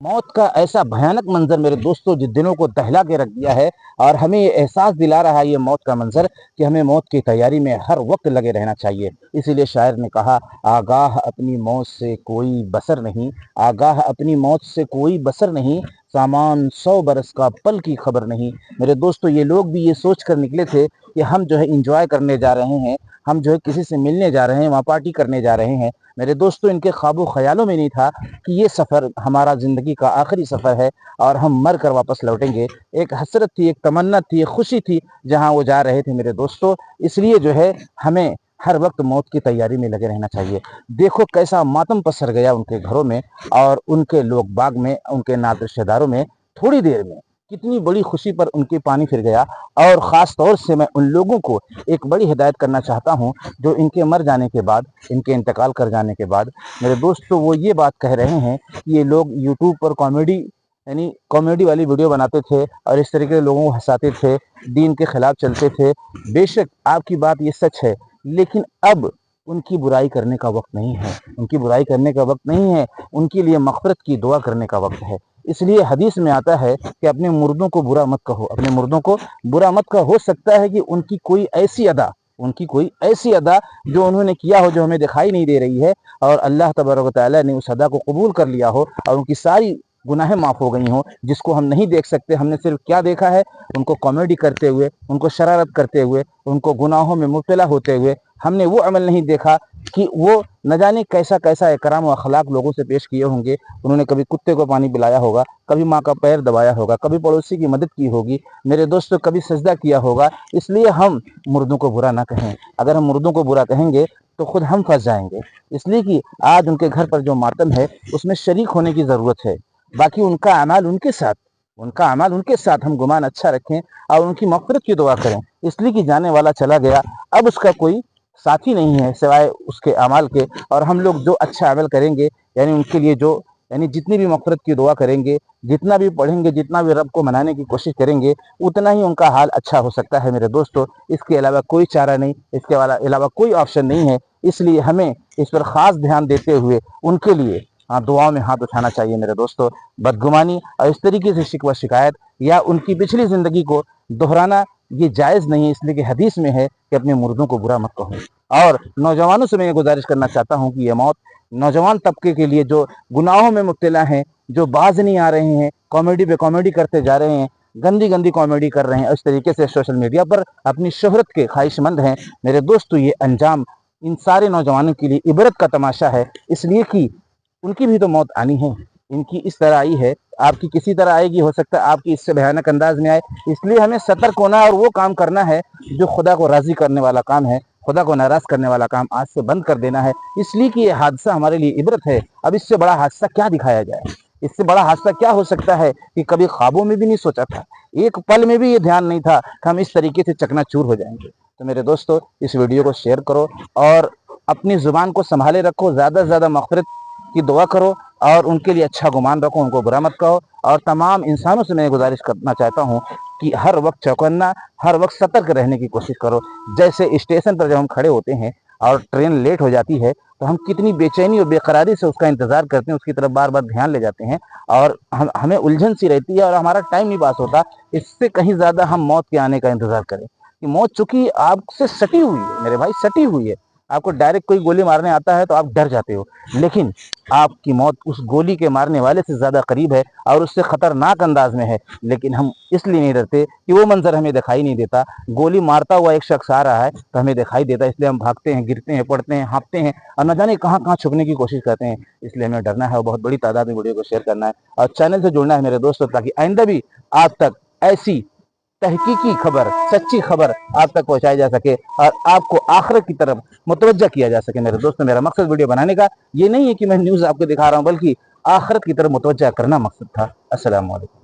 موت کا ایسا بھیانک منظر میرے دوستوں جو دلوں کو دہلا کے رکھ دیا ہے، اور ہمیں یہ احساس دلا رہا ہے یہ موت کا منظر کہ ہمیں موت کی تیاری میں ہر وقت لگے رہنا چاہیے۔ اسی لیے شاعر نے کہا، آگاہ اپنی موت سے کوئی بصر نہیں، آگاہ اپنی موت سے کوئی بصر نہیں، سامان 100 برس کا پل کی خبر نہیں۔ میرے دوستو، یہ لوگ بھی یہ سوچ کر نکلے تھے کہ ہم جو ہے انجوائے کرنے جا رہے ہیں، ہم جو ہے کسی سے ملنے جا رہے ہیں، وہاں پارٹی کرنے جا رہے ہیں۔ میرے دوستو، ان کے خواب و خیالوں میں نہیں تھا کہ یہ سفر ہمارا زندگی کا آخری سفر ہے اور ہم مر کر واپس لوٹیں گے۔ ایک حسرت تھی، ایک تمنا تھی، ایک خوشی تھی جہاں وہ جا رہے تھے میرے دوستو۔ اس لیے جو ہے ہمیں ہر وقت موت کی تیاری میں لگے رہنا چاہیے۔ دیکھو کیسا ماتم پسر گیا ان کے گھروں میں اور ان کے لوگ باغ میں، ان کے ناظر رشتہ داروں میں، تھوڑی دیر میں کتنی بڑی خوشی پر ان کے پانی پھر گیا۔ اور خاص طور سے میں ان لوگوں کو ایک بڑی ہدایت کرنا چاہتا ہوں جو ان کے مر جانے کے بعد، ان کے انتقال کر جانے کے بعد میرے دوستو وہ یہ بات کہہ رہے ہیں کہ یہ لوگ یوٹیوب پر کامیڈی والی ویڈیو بناتے تھے اور اس طریقے سے لوگوں کو ہنساتے تھے، دین کے خلاف چلتے تھے۔ بے شک آپ کی بات یہ سچ ہے، لیکن اب ان کی برائی کرنے کا وقت نہیں ہے، ان کی برائی کرنے کا وقت نہیں ہے، ان کے لیے مغفرت کی دعا کرنے کا وقت ہے۔ اس لیے حدیث میں آتا ہے کہ اپنے مردوں کو برا مت کہو، اپنے مردوں کو برا مت کہو۔ ہو سکتا ہے کہ ان کی کوئی ایسی ادا جو انہوں نے کیا ہو جو ہمیں دکھائی نہیں دے رہی ہے، اور اللہ تبارک و تعالیٰ نے اس ادا کو قبول کر لیا ہو اور ان کی ساری گناہیں معاف ہو گئی ہوں، جس کو ہم نہیں دیکھ سکتے۔ ہم نے صرف کیا دیکھا ہے؟ ان کو کامیڈی کرتے ہوئے، ان کو شرارت کرتے ہوئے، ان کو گناہوں میں مبتلا ہوتے ہوئے۔ ہم نے وہ عمل نہیں دیکھا کہ وہ نہ جانے کیسا کیسا اکرام و اخلاق لوگوں سے پیش کیے ہوں گے۔ انہوں نے کبھی کتے کو پانی پلایا ہوگا، کبھی ماں کا پیر دبایا ہوگا، کبھی پڑوسی کی مدد کی ہوگی، میرے دوستو کبھی سجدہ کیا ہوگا۔ اس لیے ہم مردوں کو برا نہ کہیں۔ اگر ہم مردوں کو برا کہیں گے تو خود ہم پھنس جائیں گے۔ اس لیے کہ آج ان کے گھر پر جو ماتم ہے اس میں شریک ہونے کی ضرورت ہے۔ باقی ان کا اعمال ان کے ساتھ ہم گمان اچھا رکھیں اور ان کی مغفرت کی دعا کریں۔ اس لیے کہ جانے والا چلا گیا، اب اس کا کوئی ساتھی نہیں ہے سوائے اس کے اعمال کے، اور ہم لوگ جو اچھا عمل کریں گے، یعنی ان کے لیے جتنی بھی مغفرت کی دعا کریں گے، جتنا بھی پڑھیں گے، جتنا بھی رب کو منانے کی کوشش کریں گے، اتنا ہی ان کا حال اچھا ہو سکتا ہے میرے دوستو۔ اس کے علاوہ کوئی چارہ نہیں، اس کے علاوہ کوئی آپشن نہیں ہے۔ اس لیے ہمیں اس پر خاص دھیان دیتے ہوئے ان کے لیے دعاؤں میں ہاتھ اٹھانا چاہیے میرے دوستو۔ بدگمانی اور اس طریقے سے شکوہ شکایت یا ان کی پچھلی زندگی کو دہرانا یہ جائز نہیں، اس لیے کہ حدیث میں ہے کہ اپنے مردوں کو برا مت کہو۔ اور نوجوانوں سے میں یہ گزارش کرنا چاہتا ہوں کہ یہ موت نوجوان طبقے کے لیے جو گناہوں میں مبتلا ہیں، جو باز نہیں آ رہے ہیں، کامیڈی پہ کامیڈی کرتے جا رہے ہیں، گندی گندی کامیڈی کر رہے ہیں، اس طریقے سے سوشل میڈیا پر اپنی شہرت کے خواہش مند ہیں، میرے دوستو یہ انجام ان سارے نوجوانوں کے لیے عبرت کا تماشا ہے۔ اس لیے کہ ان کی بھی تو موت آنی ہے، ان کی اس طرح آئی ہے، آپ کی کسی طرح آئے گی، ہو سکتا ہے آپ کی اس سے بھیانک انداز میں آئے۔ اس لیے ہمیں سترک ہونا اور وہ کام کرنا ہے جو خدا کو راضی کرنے والا کام ہے، خدا کو ناراض کرنے والا کام آج سے بند کر دینا ہے۔ اس لیے کہ یہ حادثہ ہمارے لیے عبرت ہے۔ اب اس سے بڑا حادثہ کیا دکھایا جائے؟ اس سے بڑا حادثہ کیا ہو سکتا ہے کہ کبھی خوابوں میں بھی نہیں سوچا تھا، ایک پل میں بھی یہ دھیان نہیں تھا کہ ہم اس طریقے سے چکنا چور ہو جائیں گے۔ تو میرے دوستو اس ویڈیو کو شیئر کرو اور اپنی زبان کو سنبھالے رکھو، زیادہ سے زیادہ مغفرت کی دعا کرو اور ان کے لیے اچھا گمان رکھو، ان کو برا مت کہو۔ اور تمام انسانوں سے میں گزارش کرنا چاہتا ہوں کہ ہر وقت چوکنا، ہر وقت سترک رہنے کی کوشش کرو۔ جیسے اسٹیشن پر جب ہم کھڑے ہوتے ہیں اور ٹرین لیٹ ہو جاتی ہے تو ہم کتنی بے چینی اور بے قراری سے اس کا انتظار کرتے ہیں، اس کی طرف بار بار دھیان لے جاتے ہیں اور ہمیں الجھن سی رہتی ہے اور ہمارا ٹائم نہیں پاس ہوتا۔ اس سے کہیں زیادہ ہم موت کے آنے کا انتظار کریں کہ موت چونکہ آپ سے سٹی ہوئی ہے میرے بھائی، سٹی ہوئی ہے۔ آپ کو ڈائریکٹ کوئی گولی مارنے آتا ہے تو آپ ڈر جاتے ہو، لیکن آپ کی موت اس گولی کے مارنے والے سے زیادہ قریب ہے اور اس سے خطرناک انداز میں ہے، لیکن ہم اس لیے نہیں ڈرتے کہ وہ منظر ہمیں دکھائی نہیں دیتا۔ گولی مارتا ہوا ایک شخص آ رہا ہے تو ہمیں دکھائی دیتا ہے، اس لیے ہم بھاگتے ہیں، گرتے ہیں، پڑتے ہیں، ہانپتے ہیں اور نہ جانے کہاں کہاں چھپنے کی کوشش کرتے ہیں۔ اس لیے ہمیں ڈرنا ہے اور بہت بڑی تعداد میں ویڈیو کو شیئر کرنا ہے اور چینل سے جڑنا ہے میرے دوستوں، تاکہ آئندہ بھی آپ تک ایسی تحقیقی خبر، سچی خبر آپ تک پہنچائی جا سکے اور آپ کو آخرت کی طرف متوجہ کیا جا سکے میرے دوستوں۔ میرا مقصد ویڈیو بنانے کا یہ نہیں ہے کہ میں نیوز آپ کو دکھا رہا ہوں، بلکہ آخرت کی طرف متوجہ کرنا مقصد تھا۔ السلام علیکم۔